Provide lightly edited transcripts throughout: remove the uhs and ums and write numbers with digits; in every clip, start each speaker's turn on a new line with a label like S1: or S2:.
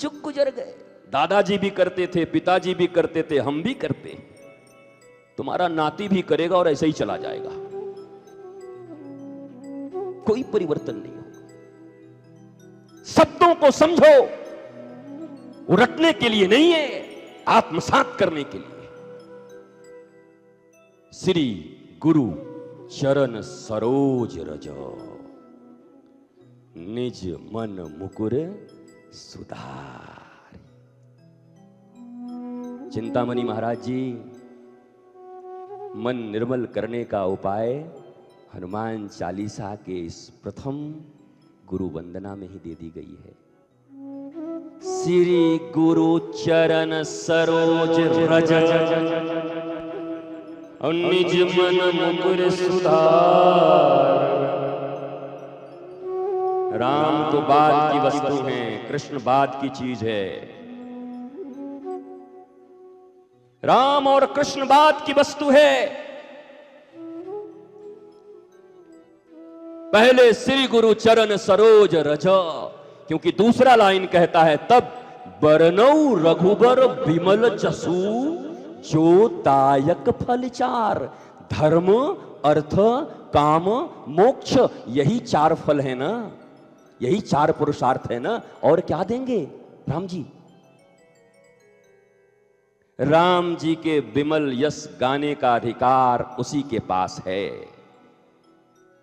S1: जुग गुजर गए, दादाजी भी करते थे, पिताजी भी करते थे, हम भी करते हैं, तुम्हारा नाती भी करेगा और ऐसे ही चला जाएगा, कोई परिवर्तन नहीं होगा। शब्दों को समझो, वो रटने के लिए नहीं है, आत्मसात करने के लिए। श्री गुरु चरण सरोज रज, निज मन मुकुर सुधार। चिंतामणि महाराज जी, मन निर्मल करने का उपाय हनुमान चालीसा के इस प्रथम गुरु वंदना में ही दे दी गई है। श्री गुरु चरण सरोज रज, निज मन मुकुर सुधार। राम तो बाद की वस्तु है, कृष्ण बाद की चीज है। राम और कृष्ण बाद की वस्तु है। पहले श्री गुरु चरण सरोज रज, क्योंकि दूसरा लाइन कहता है तब बरनऊ रघुबर विमल जसु, जो दायक फल चार। धर्म, अर्थ, काम, मोक्ष, यही चार फल है ना, यही चार पुरुषार्थ है ना, और क्या देंगे राम जी? राम जी के विमल यश गाने का अधिकार उसी के पास है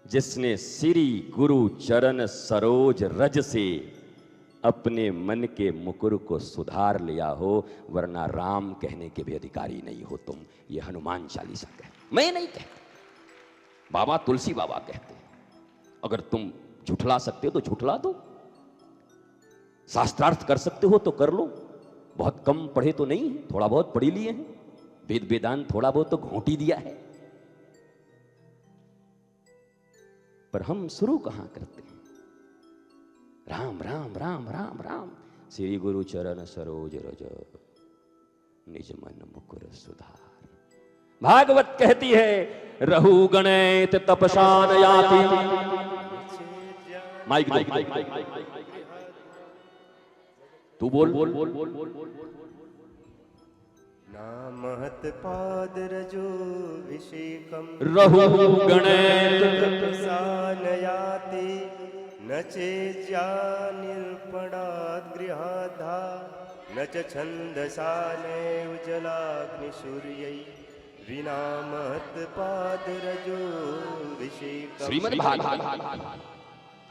S1: जिसने श्री गुरु चरण सरोज रज से अपने मन के मुकुर को सुधार लिया हो, वरना राम कहने के भी अधिकारी नहीं हो तुम। ये हनुमान चालीसा कहते, मैं नहीं कहता, बाबा तुलसी बाबा कहते हैं। अगर तुम झुठला सकते हो तो झुठला दो, शास्त्रार्थ कर सकते हो तो कर लो। बहुत कम पढ़े तो नहीं है, थोड़ा बहुत पढ़ी लिए हैं, वेद वेदांत थोड़ा बहुत तो घोंटी दिया है, पर हम शुरू कहां करते हैं? राम राम राम राम राम। श्री गुरु चरण सरोज रज, निज मन मुकुर सुधार। भागवत कहती है रहु गणेत तपसान याति। माइक दो, तू बोल बोल बोल बोल बोल बोल बोल।
S2: नामहत पाद रजो विषेकम,
S1: रहु गणेत
S2: तपसान याति। न चेज्या निर्पणाद् गृहाधा, न च छन्दसानैव जलाग्निसूर्यै। विना महत् पाद रजो विषेकम।
S1: श्रीमद् भागवत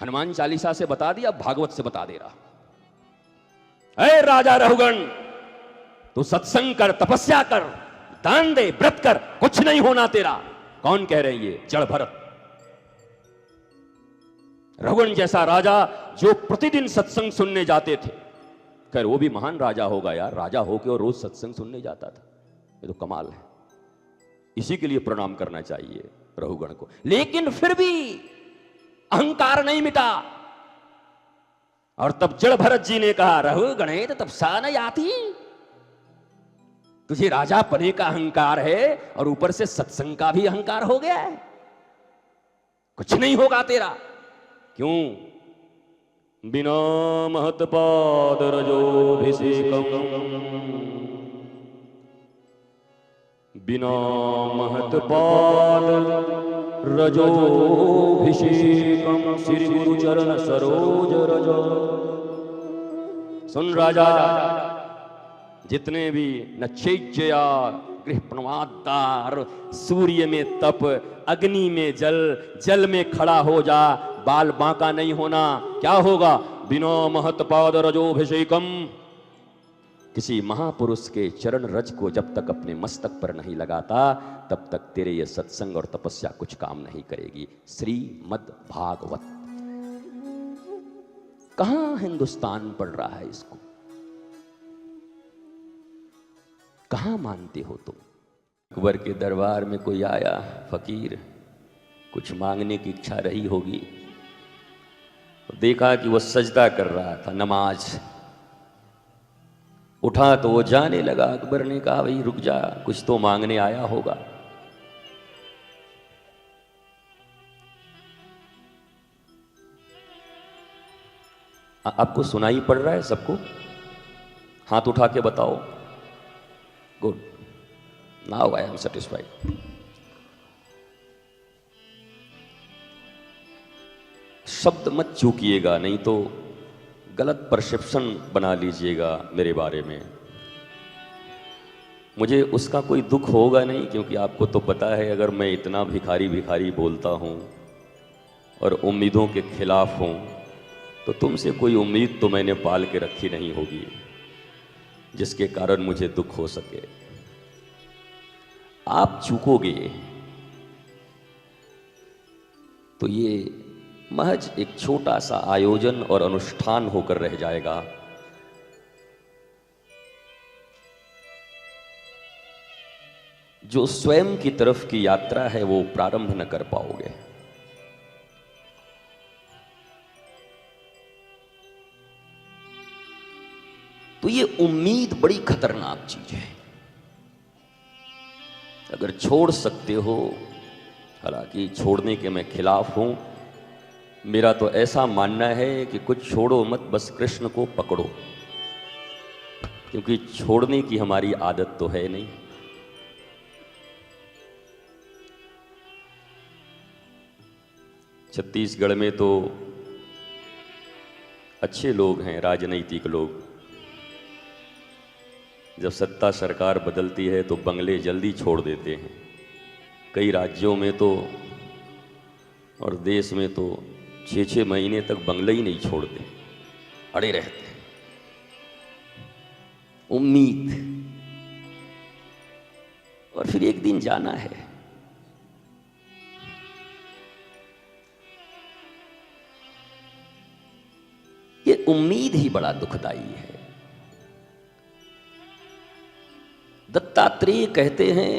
S1: हनुमान चालीसा से बता दिया, भागवत से बता दे रहा। ऐ राजा रहुगण, तू सत्संग कर, तपस्या कर, दान दे, व्रत कर, कुछ नहीं होना तेरा। कौन कह रहे हैं ये? जड़ भरत। रघुगण जैसा राजा जो प्रतिदिन सत्संग सुनने जाते थे, खैर वो भी महान राजा होगा यार, राजा होके और रोज सत्संग सुनने जाता था, ये तो कमाल है। इसी के लिए प्रणाम करना चाहिए रघुगण को। लेकिन फिर भी अहंकार नहीं मिटा, और तब जड़ भरत जी ने कहा रघुगणेत तपसान याति। तुझे राजा पने का अहंकार है और ऊपर से सत्संग का भी अहंकार हो गया है, कुछ नहीं होगा तेरा। क्यों? बिना महत पाद रजोभिषेकम, बिना महत पाद रजोभिषेकम। श्री गुरु चरण सरोज रज। सुन राजा, जितने भी नचेज्या, गृह प्रमादार, सूर्य में तप, अग्नि में जल, जल में खड़ा हो जा, बाल बांका नहीं होना। क्या होगा? बिना महत पाद रजोभिषेकम। किसी महापुरुष के चरण रज को जब तक अपने मस्तक पर नहीं लगाता, तब तक तेरे ये सत्संग और तपस्या कुछ काम नहीं करेगी। श्रीमद् भागवत। कहां हिंदुस्तान पढ़ रहा है इसको? कहां मानते हो तुम? अकबर के दरबार में कोई आया फकीर, कुछ मांगने की इच्छा रही होगी, देखा कि वो सजदा कर रहा था, नमाज। उठा तो वो जाने लगा। अकबर ने कहा भाई रुक जा, कुछ तो मांगने आया होगा। आपको सुनाई पड़ रहा है सबको? हाथ उठा के बताओ। Good, now I am satisfied. शब्द मत चूकिएगा, नहीं तो गलत परसेप्शन बना लीजिएगा मेरे बारे में। मुझे उसका कोई दुख होगा नहीं, क्योंकि आपको तो पता है अगर मैं इतना भिखारी भिखारी बोलता हूँ और उम्मीदों के खिलाफ हूँ तो तुमसे कोई उम्मीद तो मैंने पाल के रखी नहीं होगी जिसके कारण मुझे दुख हो सके। आप चूकोगे तो ये महज एक छोटा सा आयोजन और अनुष्ठान होकर रह जाएगा। जो स्वयं की तरफ की यात्रा है वो प्रारंभ न कर पाओगे। तो ये उम्मीद बड़ी खतरनाक चीज है। अगर छोड़ सकते हो, हालांकि छोड़ने के मैं खिलाफ हूं, मेरा तो ऐसा मानना है कि कुछ छोड़ो मत, बस कृष्ण को पकड़ो, क्योंकि छोड़ने की हमारी आदत तो है नहीं। छत्तीसगढ़ में तो अच्छे लोग हैं, राजनीतिक लोग। जब सत्ता सरकार बदलती है तो बंगले जल्दी छोड़ देते हैं। कई राज्यों में तो और देश में तो 6-6 महीने तक बंगले ही नहीं छोड़ते, अड़े रहते हैं। उम्मीद, और फिर एक दिन जाना है। ये उम्मीद ही बड़ा दुखदाई है। दत्तात्रेय कहते हैं,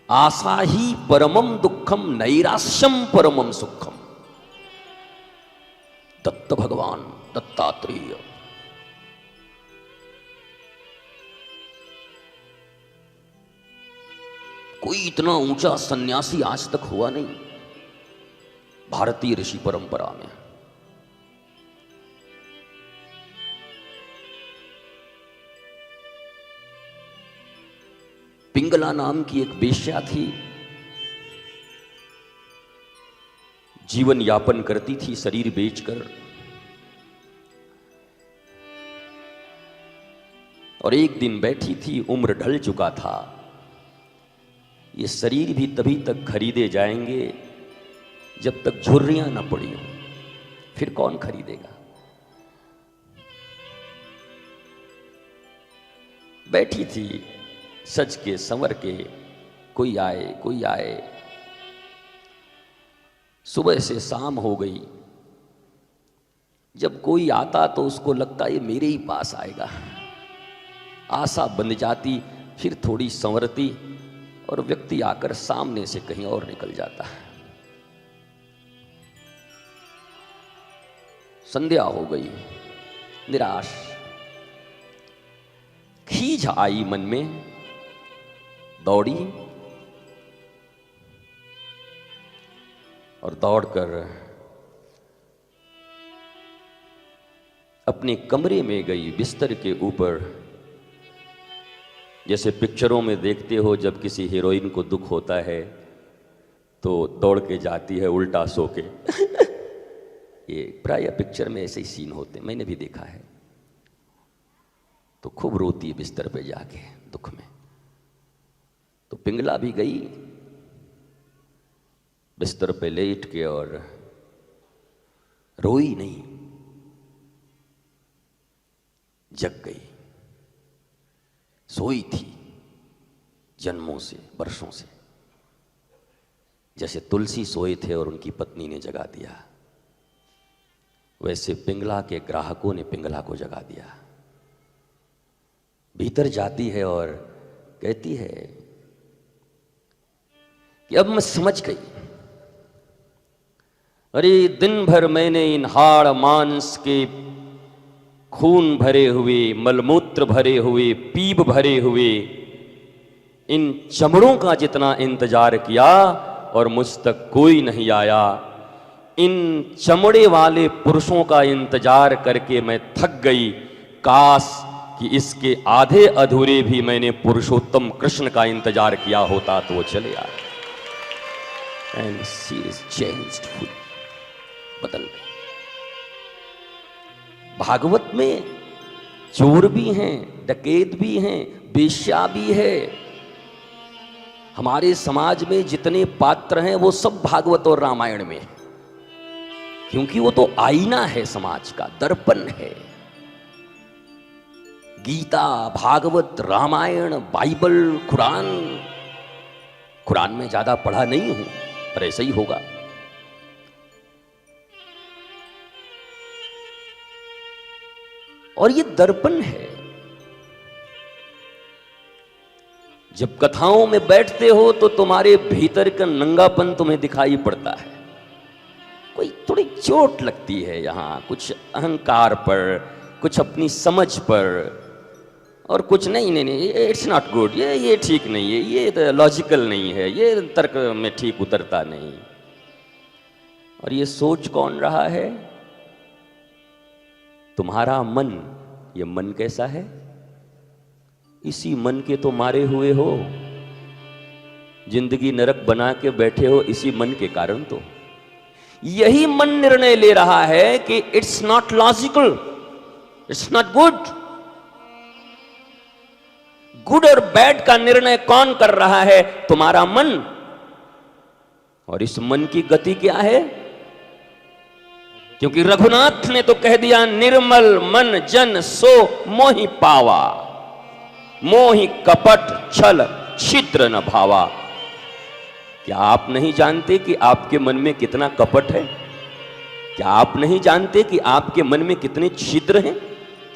S1: आशा ही परमम दुखम नैराश्यम परमम सुखम। दत्त भगवान दत्तात्रेय। कोई इतना ऊंचा सन्यासी आज तक हुआ नहीं भारतीय ऋषि परंपरा में। पिंगला नाम की एक वेश्या थी, जीवन यापन करती थी शरीर बेचकर, और एक दिन बैठी थी, उम्र ढल चुका था। ये शरीर भी तभी तक खरीदे जाएंगे जब तक झुर्रियां ना पड़ी हो, फिर कौन खरीदेगा। बैठी थी सज के संवर के, कोई आए कोई आए। सुबह से शाम हो गई। जब कोई आता तो उसको लगता ये मेरे ही पास आएगा। आशा बंध जाती, फिर थोड़ी संवरती और व्यक्ति आकर सामने से कहीं और निकल जाता। संध्या हो गई, निराश, खींच आई मन में, दौड़ी और दौड़कर अपने कमरे में गई, बिस्तर के ऊपर। जैसे पिक्चरों में देखते हो, जब किसी हीरोइन को दुख होता है तो दौड़ के जाती है उल्टा सो के। ये प्राय पिक्चर में ऐसे ही सीन होते, मैंने भी देखा है। तो खूब रोती है बिस्तर पे जाके दुख में। तो पिंगला भी गई बिस्तर पे लेट के और रोई नहीं, जग गई। सोई थी जन्मों से, वर्षों से, जैसे तुलसी सोए थे और उनकी पत्नी ने जगा दिया, वैसे पिंगला के ग्राहकों ने पिंगला को जगा दिया। भीतर जाती है और कहती है कि अब मैं समझ गई। अरे दिन भर मैंने इन हाड़ मांस के खून भरे हुए, मलमूत्र भरे हुए, पीप भरे हुए इन चमड़ों का जितना इंतजार किया और मुझ तक कोई नहीं आया। इन चमड़े वाले पुरुषों का इंतजार करके मैं थक गई। काश कि इसके आधे अधूरे भी मैंने पुरुषोत्तम कृष्ण का इंतजार किया होता तो वो चले आए। And she is changed full, बदल गए। भागवत में चोर भी हैं, डकैत भी हैं, बेश्या भी है। हमारे समाज में जितने पात्र हैं वो सब भागवत और रामायण में है, क्योंकि वो तो आईना है, समाज का दर्पण है। गीता, भागवत, रामायण, बाइबल, कुरान। कुरान में ज्यादा पढ़ा नहीं हूं, पर ऐसा ही होगा। और ये दर्पण है। जब कथाओं में बैठते हो तो तुम्हारे भीतर का नंगापन तुम्हें दिखाई पड़ता है। कोई थोड़ी चोट लगती है यहां, कुछ अहंकार पर, कुछ अपनी समझ पर, और कुछ नहीं, इट्स नॉट गुड, ये ठीक नहीं है, ये लॉजिकल नहीं है, ये तर्क में ठीक उतरता नहीं। और ये सोच कौन रहा है? तुम्हारा मन। ये मन कैसा है? इसी मन के तो मारे हुए हो, जिंदगी नरक बना के बैठे हो इसी मन के कारण। तो यही मन निर्णय ले रहा है कि it's not logical, it's not good. Good और बैड का निर्णय कौन कर रहा है? तुम्हारा मन। और इस मन की गति क्या है? क्योंकि रघुनाथ ने तो कह दिया, निर्मल मन जन सो मोहि पावा, मोहि कपट छल छिद्र न भावा। क्या आप नहीं जानते कि आपके मन में कितना कपट है? क्या आप नहीं जानते कि आपके मन में कितने छिद्र हैं?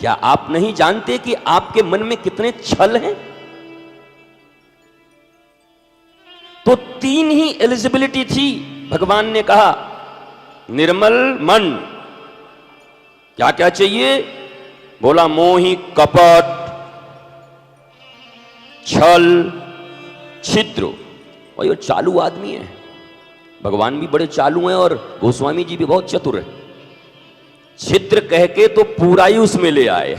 S1: क्या आप नहीं जानते कि आपके मन में कितने छल हैं? तो तीन ही एलिजिबिलिटी थी। भगवान ने कहा निर्मल मन। क्या क्या चाहिए? बोला मोहि कपट छल छिद्र। और ये चालू आदमी है। भगवान भी बड़े चालू हैं और गोस्वामी जी भी बहुत चतुर है। छिद्र कह के तो पूरा ही उसमें ले आए।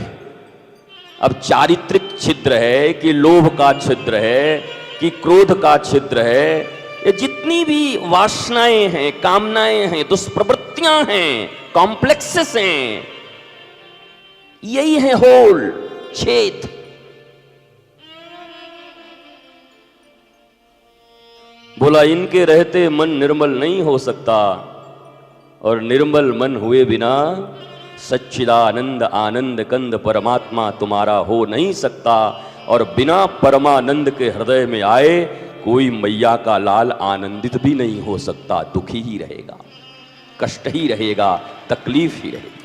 S1: अब चारित्रिक छिद्र है कि लोभ का छिद्र है कि क्रोध का छिद्र है, ये जितनी भी वासनाएं हैं, कामनाएं हैं, दुष्प्रवृत्तियां हैं, कॉम्प्लेक्सेस हैं, यही है होल, छेद। बोला इनके रहते मन निर्मल नहीं हो सकता, और निर्मल मन हुए बिना सच्चिदानंद आनंद कंद परमात्मा तुम्हारा हो नहीं सकता। और बिना परमानंद के हृदय में आए कोई मैया का लाल आनंदित भी नहीं हो सकता, दुखी ही रहेगा, कष्ट ही रहेगा, तकलीफ ही रहेगी।